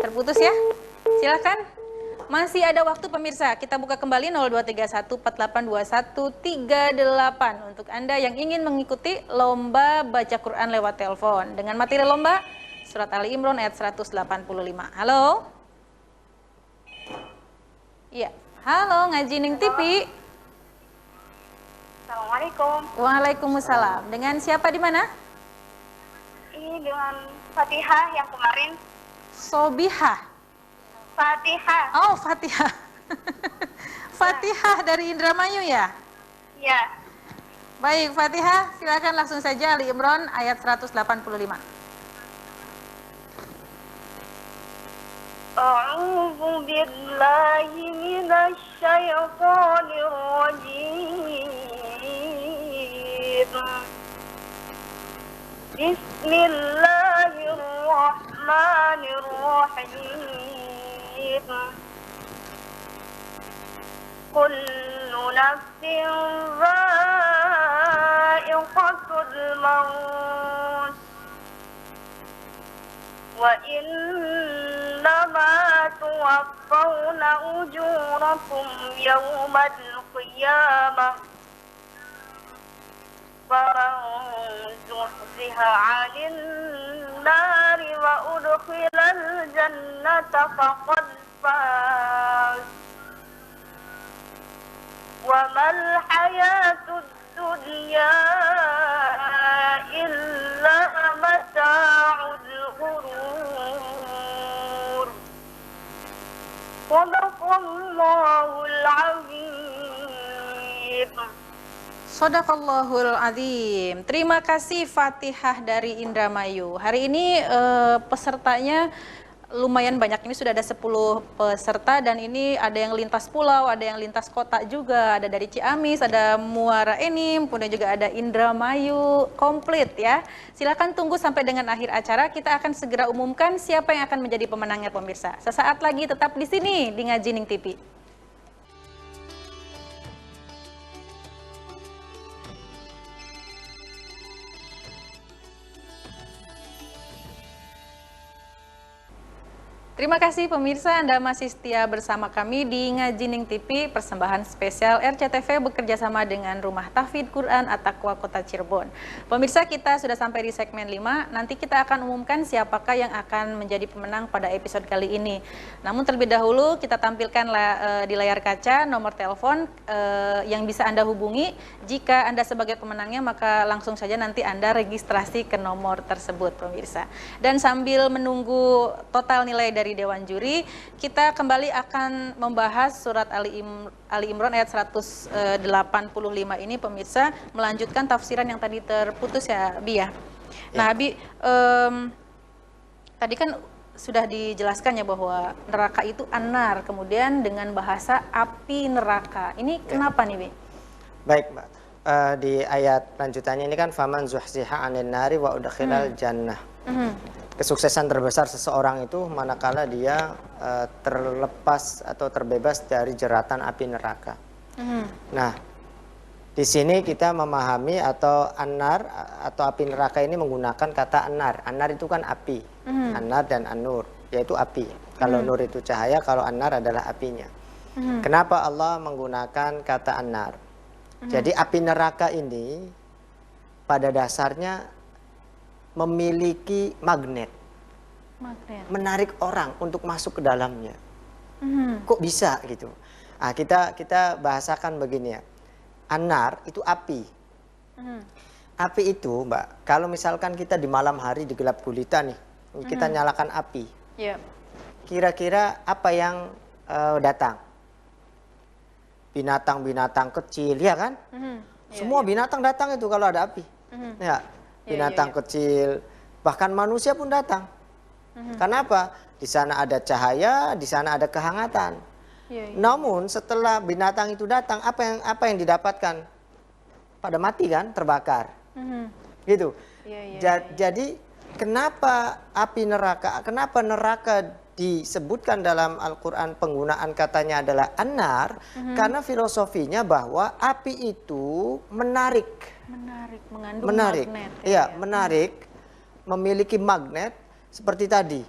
Terputus ya? Silakan. Masih ada waktu pemirsa, kita buka kembali 0231482138 untuk Anda yang ingin mengikuti lomba baca Quran lewat telepon. Dengan materi lomba, surat Ali Imran ayat 185. Halo? Iya, halo Ngaji Ning TV. Assalamualaikum. Waalaikumsalam. Dengan siapa di mana? Ini dengan Fatihah yang kemarin. Sobihah. Fatihah. Oh, Fatihah. Fatihah dari Indramayu ya? Ya. Baik, Fatihah, silakan langsung saja Ali Imran ayat 185. A'udzu billahi minasy syaithanir rajim. Bismillahirrahmanirrahim. Kullu nafsin dha'iqatul maut wa innama tuwaffawna ujurakum yawmal qiyamah faman zuhziha 'anil nari wa udkhilal jannata faqad faz wa mal hayatud dunya illa mata'ul ghurur. Sadaqallahul azim. Sadaqallahul azim. Terima kasih Fatihah dari Indramayu. Hari ini pesertanya lumayan banyak. Ini sudah ada 10 peserta dan ini ada yang lintas pulau, ada yang lintas kota juga, ada dari Ciamis, ada Muara Enim, kemudian juga ada Indramayu, komplit ya. Silakan tunggu sampai dengan akhir acara, kita akan segera umumkan siapa yang akan menjadi pemenangnya pemirsa. Sesaat lagi tetap di sini di Ngaji Ning TV. Terima kasih pemirsa, Anda masih setia bersama kami di Ngaji Ning TV, persembahan spesial RCTV bekerja sama dengan Rumah Tahfidz Quran At-Taqwa Kota Cirebon. Pemirsa, kita sudah sampai di segmen 5, nanti kita akan umumkan siapakah yang akan menjadi pemenang pada episode kali ini. Namun terlebih dahulu kita tampilkan di layar kaca nomor telepon yang bisa Anda hubungi. Jika Anda sebagai pemenangnya maka langsung saja nanti Anda registrasi ke nomor tersebut pemirsa. Dan sambil menunggu total nilai dari Dewan Juri, kita kembali akan membahas surat Ali Imran ayat 185 ini pemirsa, melanjutkan tafsiran yang tadi terputus ya Bi ya. Nah Bi, tadi kan sudah dijelaskan ya bahwa neraka itu anar, kemudian dengan bahasa api neraka. Ini kenapa nih Bi? Baik Mbak, di ayat lanjutannya ini kan faman zuhziha 'anil nari wa udkhilal jannah. Kesuksesan terbesar seseorang itu manakala dia terlepas atau terbebas dari jeratan api neraka. Nah, di sini kita memahami atau anar atau api neraka ini menggunakan kata anar. Anar itu kan api, anar dan an-nur, yaitu api. Kalau nur itu cahaya, kalau anar adalah apinya. Kenapa Allah menggunakan kata anar? Jadi api neraka ini pada dasarnya memiliki magnet, menarik orang untuk masuk ke dalamnya. Kok bisa gitu? Nah, kita bahasakan begini ya. Anar itu api. Api itu, Mbak, kalau misalkan kita di malam hari di gelap gulita nih, kita nyalakan api. Kira-kira apa yang datang? Binatang-binatang kecil, ya kan? Semua binatang datang itu kalau ada api. Ya. Binatang kecil, bahkan manusia pun datang. Kenapa? Di sana ada cahaya, di sana ada kehangatan. Namun setelah binatang itu datang, apa yang didapatkan? Pada mati kan, terbakar. Gitu. Jadi kenapa api neraka? Kenapa neraka disebutkan dalam Al-Quran penggunaan katanya adalah anar? Karena filosofinya bahwa api itu menarik, mengandung magnet. Iya, menarik, memiliki magnet seperti tadi.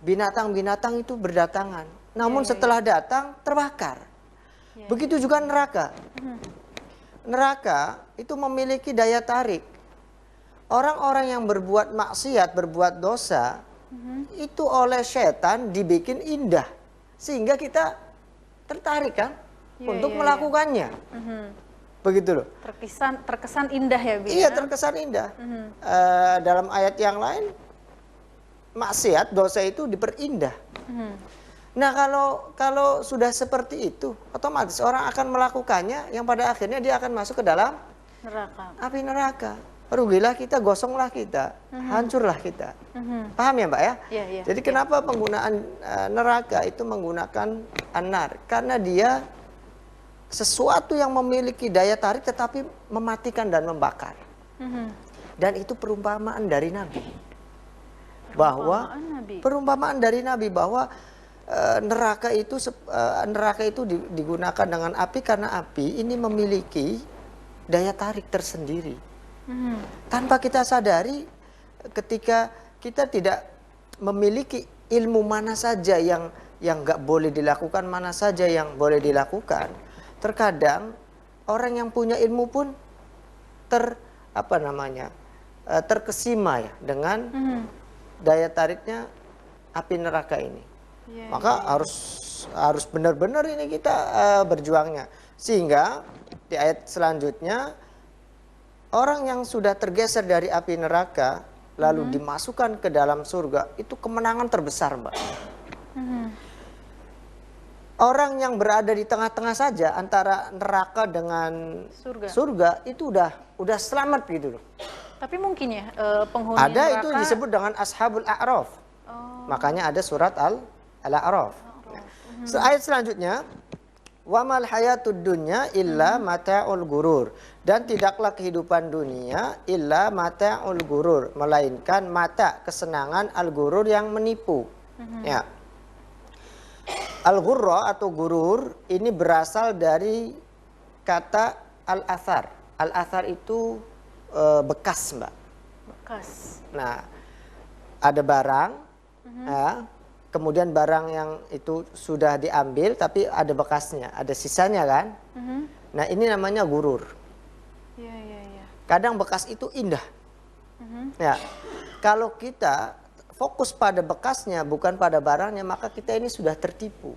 Binatang-binatang itu berdatangan. namun setelah datang terbakar. Begitu juga neraka. Neraka itu memiliki daya tarik. Orang-orang yang berbuat maksiat, berbuat dosa, itu oleh setan dibikin indah. Sehingga kita tertarik kan untuk melakukannya. Begitu loh. Terkesan indah ya, Bi? Iya, terkesan indah. Dalam ayat yang lain, maksiat, dosa itu diperindah. Nah, kalau sudah seperti itu, otomatis orang akan melakukannya, yang pada akhirnya dia akan masuk ke dalam Neraka. api neraka. Rugilah kita, gosonglah kita, hancurlah kita. Paham ya, Mbak ya? Iya, iya. Jadi kenapa penggunaan neraka itu menggunakan anar? Karena dia sesuatu yang memiliki daya tarik tetapi mematikan dan membakar. Dan itu perumpamaan dari Nabi. Perumpamaan dari Nabi bahwa neraka itu digunakan dengan api karena api ini memiliki daya tarik tersendiri. Tanpa kita sadari, ketika kita tidak memiliki ilmu mana saja yang nggak boleh dilakukan, mana saja yang boleh dilakukan, terkadang orang yang punya ilmu pun terkesima ya dengan daya tariknya api neraka ini. Maka harus benar-benar ini kita berjuangnya. Sehingga di ayat selanjutnya, orang yang sudah tergeser dari api neraka lalu dimasukkan ke dalam surga, itu kemenangan terbesar, Mbak. Orang yang berada di tengah-tengah saja antara neraka dengan surga itu udah selamat gitu loh. Tapi mungkin ya penghuni ada neraka itu disebut dengan ashabul a'raf. Makanya ada surat Al-A'raf. Ayat selanjutnya, wamal hayatud dunya illa mata'ul gurur, dan tidaklah kehidupan dunia illa mata'ul gurur, melainkan mata kesenangan al-gurur yang menipu. Ya. Al-ghurra atau gurur ini berasal dari kata al-athar. Al-athar itu bekas, Mbak. bekas. Nah, ada barang, ya, kemudian barang yang itu sudah diambil tapi ada bekasnya, ada sisanya kan. Nah, ini namanya gurur. Iya, iya, iya. Kadang bekas itu indah. Ya, kalau kita fokus pada bekasnya bukan pada barangnya, maka kita ini sudah tertipu.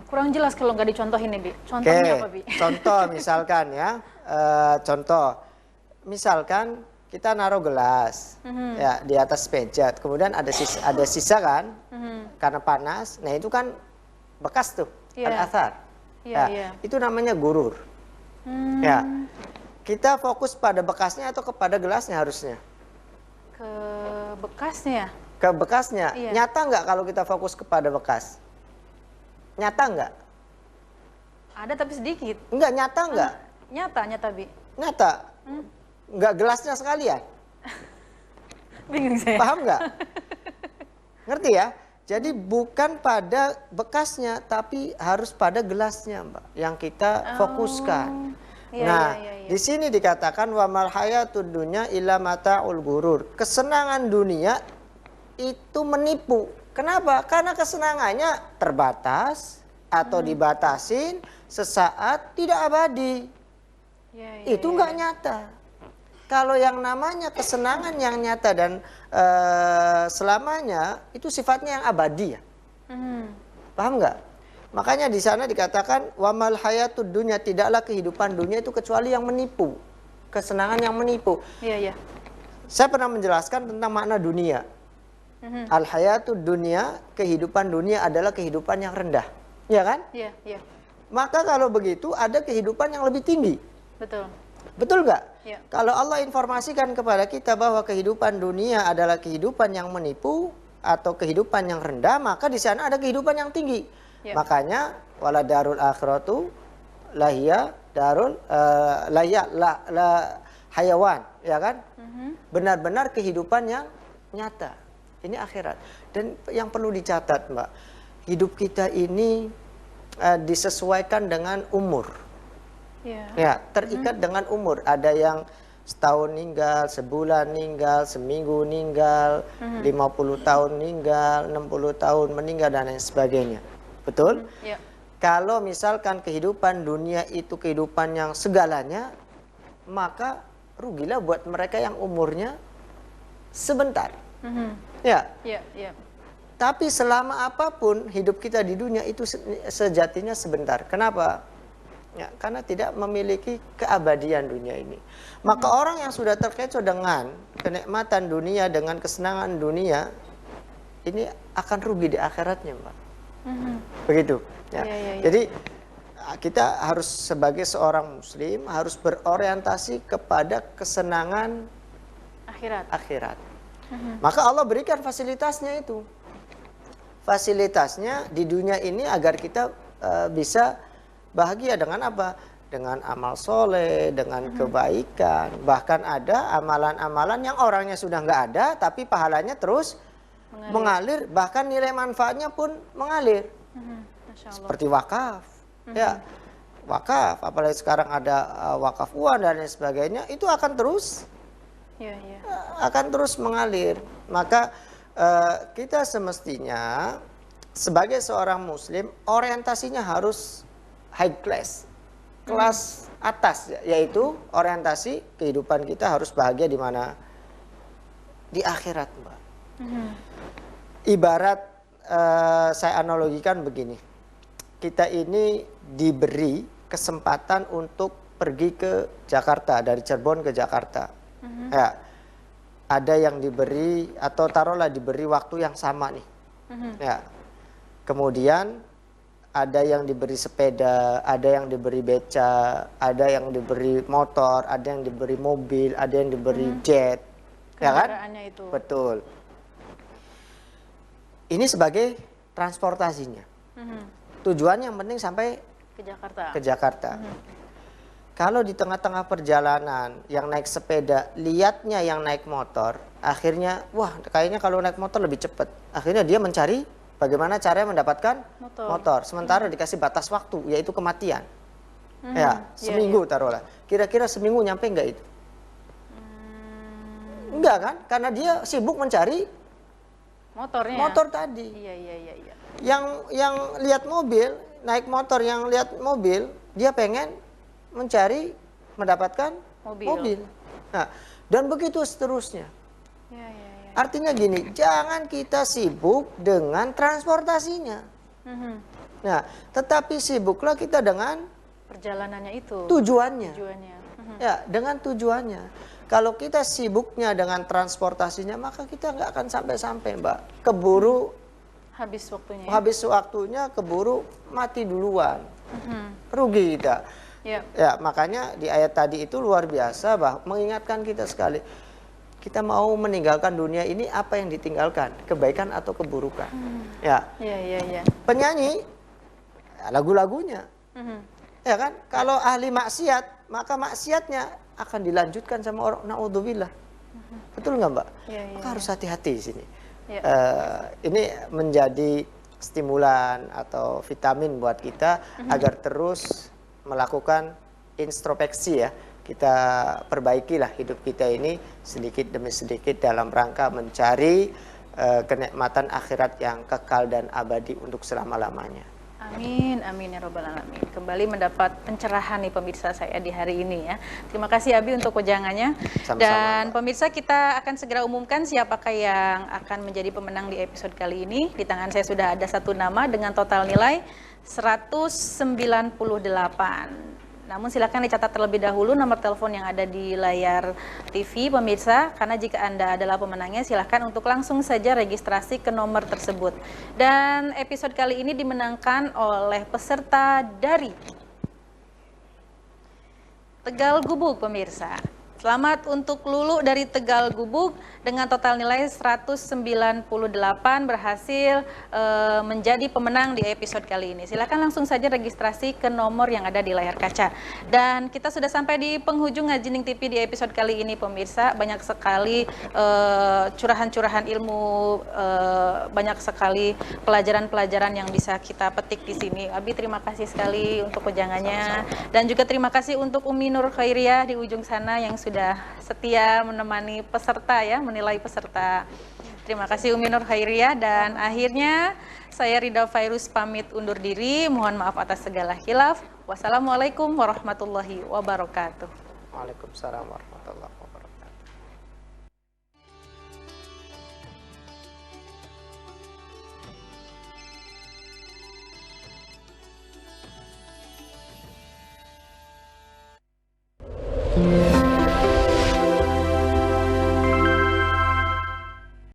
Kurang jelas kalau nggak dicontohin nih, Bi. Contohnya apa, Bi? Contoh misalkan ya, misalkan kita naruh gelas ya di atas meja, kemudian ada sisa kan, karena panas. Nah, itu kan bekas tuh, al-athar. Itu namanya gurur. Ya, kita fokus pada bekasnya atau kepada gelasnya harusnya? Ke bekasnya. Ke bekasnya. Nyata nggak kalau kita fokus kepada bekas? Nyata nggak? Ada tapi sedikit. Enggak, nyata nggak? Nyata, Bi. Nyata. Nggak gelasnya sekalian. Bingung saya. Paham nggak? Ngerti ya? Jadi bukan pada bekasnya, tapi harus pada gelasnya, Mbak, yang kita fokuskan. Di sini dikatakan wamal hayatud dunya illa mata'ul gurur. Kesenangan dunia itu menipu. Kenapa? Karena kesenangannya terbatas atau dibatasin, sesaat, tidak abadi. Itu nggak nyata. Kalau yang namanya kesenangan yang nyata dan selamanya, itu sifatnya yang abadi ya. Paham nggak? Makanya di sana dikatakan wamal hayatud dunya, tidaklah kehidupan dunia itu kecuali yang menipu, kesenangan yang menipu. Saya pernah menjelaskan tentang makna dunia. Al hayatud dunya, kehidupan dunia adalah kehidupan yang rendah, ya kan? Iya. Maka kalau begitu ada kehidupan yang lebih tinggi. Betul. Betul nggak? Iya. Kalau Allah informasikan kepada kita bahwa kehidupan dunia adalah kehidupan yang menipu atau kehidupan yang rendah, maka di sana ada kehidupan yang tinggi. Makanya wala darul akhiratu lahia darul hayawan, ya kan? Benar-benar kehidupan yang nyata. Ini akhirat. Dan yang perlu dicatat, Mbak, hidup kita ini disesuaikan dengan umur. Ya, terikat dengan umur. Ada yang setahun ninggal, sebulan ninggal, seminggu ninggal, 50 tahun ninggal, 60 tahun meninggal dan lain sebagainya. Betul? Ya. Kalau misalkan kehidupan dunia itu kehidupan yang segalanya, maka rugilah buat mereka yang umurnya sebentar. Ya. Ya, ya. Tapi selama apapun hidup kita di dunia itu sejatinya sebentar. Kenapa? Ya, karena tidak memiliki keabadian dunia ini. Maka orang yang sudah terkecoh dengan kenikmatan dunia, dengan kesenangan dunia, ini akan rugi di akhiratnya, Mbak. Begitu. Ya. Jadi kita harus sebagai seorang muslim harus berorientasi kepada kesenangan akhirat. Maka Allah berikan fasilitasnya itu. Fasilitasnya di dunia ini agar kita bisa bahagia dengan apa? Dengan amal soleh, dengan kebaikan. Bahkan ada amalan-amalan yang orangnya sudah nggak ada, tapi pahalanya terus mengalir. Bahkan nilai manfaatnya pun mengalir. Seperti wakaf. Ya, wakaf. Apalagi sekarang ada wakaf uang dan lain sebagainya. Itu akan terus, akan terus mengalir. Maka kita semestinya sebagai seorang muslim orientasinya harus high class, kelas atas, yaitu orientasi kehidupan kita harus bahagia di mana? Di akhirat, Mbak. Ibarat saya analogikan begini, kita ini diberi kesempatan untuk pergi ke Jakarta, dari Cirebon ke Jakarta. Ya, ada yang diberi atau taruhlah diberi waktu yang sama nih. Ya. Kemudian ada yang diberi sepeda, ada yang diberi beca, ada yang diberi motor, ada yang diberi mobil, ada yang diberi jet. Ya kan? Itu. Betul. Ini sebagai transportasinya. Tujuannya yang penting sampai ke Jakarta. Kalau di tengah-tengah perjalanan yang naik sepeda, lihatnya yang naik motor, akhirnya, wah kayaknya kalau naik motor lebih cepat. Akhirnya dia mencari bagaimana caranya mendapatkan motor. Sementara dikasih batas waktu, yaitu kematian. Ya, seminggu taruhlah. Kira-kira seminggu nyampe nggak itu? Enggak kan? Karena dia sibuk mencari motor tadi. Iya. Yang lihat mobil, naik motor, yang lihat mobil, dia pengen mendapatkan mobil. Nah, dan begitu seterusnya. Artinya gini, jangan kita sibuk dengan transportasinya. Nah, tetapi sibuklah kita dengan perjalanannya itu. Tujuannya. Ya, dengan tujuannya. Kalau kita sibuknya dengan transportasinya, maka kita nggak akan sampai-sampai, Mbak. Keburu habis waktunya. Habis waktunya, keburu mati duluan. Rugi kita. Ya, makanya di ayat tadi itu luar biasa, mengingatkan kita sekali. Kita mau meninggalkan dunia ini, apa yang ditinggalkan? Kebaikan atau keburukan? Ya. Penyanyi, lagu-lagunya. Ya kan? Kalau ahli maksiat, maka maksiatnya akan dilanjutkan sama orang, naudzubillah. Betul nggak, Mbak? Maka harus hati-hati di sini. Ini menjadi stimulan atau vitamin buat kita agar terus melakukan introspeksi, ya. Kita perbaikilah hidup kita ini sedikit demi sedikit dalam rangka mencari kenikmatan akhirat yang kekal dan abadi untuk selama-lamanya. Amin, amin ya robbal alamin. Kembali mendapat pencerahan nih pemirsa saya di hari ini ya. Terima kasih Abi untuk wejangannya. Sama-sama, dan Mbak. pemirsa, kita akan segera umumkan siapakah yang akan menjadi pemenang di episode kali ini. Di tangan saya sudah ada satu nama dengan total nilai 198. Namun silakan dicatat terlebih dahulu nomor telepon yang ada di layar TV pemirsa, karena jika Anda adalah pemenangnya silahkan untuk langsung saja registrasi ke nomor tersebut. Dan episode kali ini dimenangkan oleh peserta dari Tegal Gubuk pemirsa. Selamat untuk Lulu dari Tegal Gubuk dengan total nilai 198 berhasil menjadi pemenang di episode kali ini. Silakan langsung saja registrasi ke nomor yang ada di layar kaca. Dan kita sudah sampai di penghujung Ngajining TV di episode kali ini pemirsa. Banyak sekali curahan-curahan ilmu, banyak sekali pelajaran-pelajaran yang bisa kita petik di sini. Abi terima kasih sekali untuk wejangannya. Dan juga terima kasih untuk Umi Nur Khairiyah di ujung sana yang sudah setia menemani peserta ya, menilai peserta. Terima kasih Umi Nur Khairiyah, dan akhirnya saya Rida Fairuz pamit undur diri. Mohon maaf atas segala khilaf. Wassalamualaikum warahmatullahi wabarakatuh. Waalaikumsalam warahmatullahi wabarakatuh.